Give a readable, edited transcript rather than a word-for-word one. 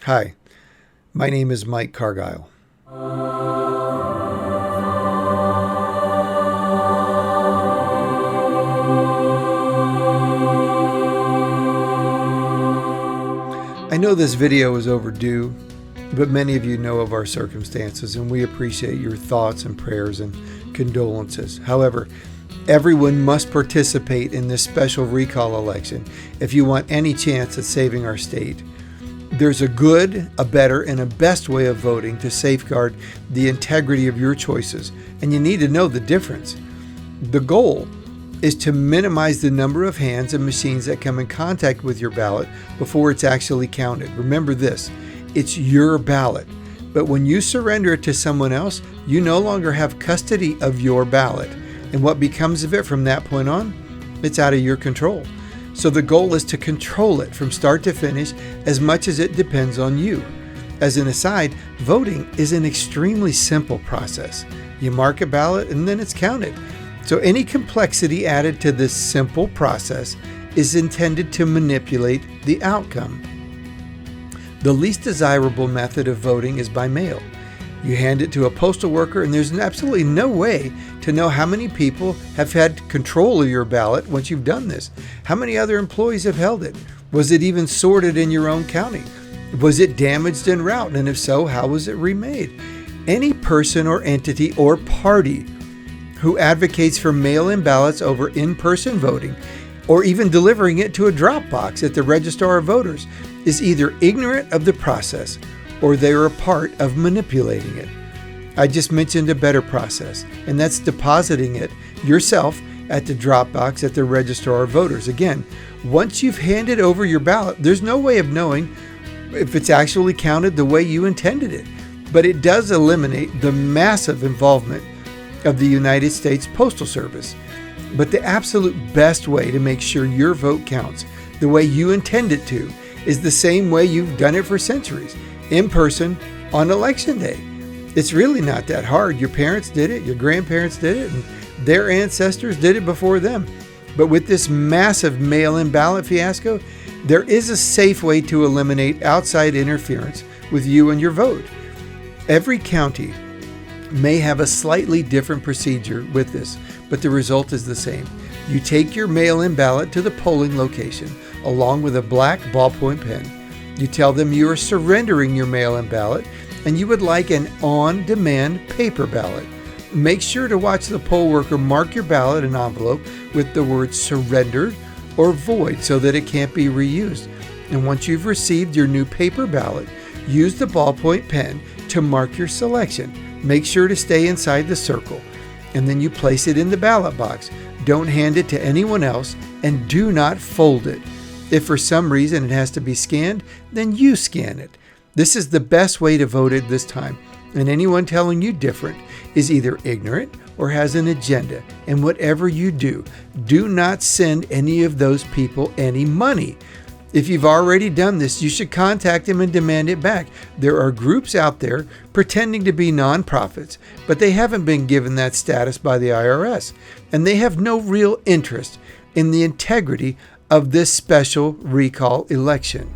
Hi, my name is Mike Cargile. I know this video is overdue, but many of you know of our circumstances, and we appreciate your thoughts and prayers and condolences. However, everyone must participate in this special recall election if you want any chance at saving our state. There's a good, a better, and a best way of voting to safeguard the integrity of your choices, and you need to know the difference. The goal is to minimize the number of hands and machines that come in contact with your ballot before it's actually counted. Remember this, it's your ballot, but when you surrender it to someone else, you no longer have custody of your ballot, and what becomes of it from that point on, it's out of your control. So the goal is to control it from start to finish as much as it depends on you. As an aside, voting is an extremely simple process. You mark a ballot and then it's counted. So any complexity added to this simple process is intended to manipulate the outcome. The least desirable method of voting is by mail. You hand it to a postal worker, and there's absolutely no way to know how many people have had control of your ballot once you've done this. How many other employees have held it? Was it even sorted in your own county? Was it damaged en route? And if so, how was it remade? Any person or entity or party who advocates for mail-in ballots over in-person voting, or even delivering it to a drop box at the Registrar of Voters, is either ignorant of the process or they are a part of manipulating it. I just mentioned a better process, and that's depositing it yourself at the drop box at the Registrar of Voters. Again, once you've handed over your ballot, there's no way of knowing if it's actually counted the way you intended it, but it does eliminate the massive involvement of the United States Postal Service. But the absolute best way to make sure your vote counts the way you intend it to is the same way you've done it for centuries, in person on election day. It's really not that hard. Your parents did it, your grandparents did it, and their ancestors did it before them. But with this massive mail-in ballot fiasco, there is a safe way to eliminate outside interference with you and your vote. Every county may have a slightly different procedure with this, but the result is the same. You take your mail-in ballot to the polling location along with a black ballpoint pen. You tell them you are surrendering your mail-in ballot and you would like an on-demand paper ballot. Make sure to watch the poll worker mark your ballot in an envelope with the words surrendered or void so that it can't be reused. And once you've received your new paper ballot, use the ballpoint pen to mark your selection. Make sure to stay inside the circle, and then you place it in the ballot box. Don't hand it to anyone else, and do not fold it. If for some reason it has to be scanned, then you scan it. This is the best way to vote at this time, and anyone telling you different is either ignorant or has an agenda. And whatever you do, do not send any of those people any money. If you've already done this, you should contact them and demand it back. There are groups out there pretending to be nonprofits, but they haven't been given that status by the IRS, and they have no real interest in the integrity of this special recall election.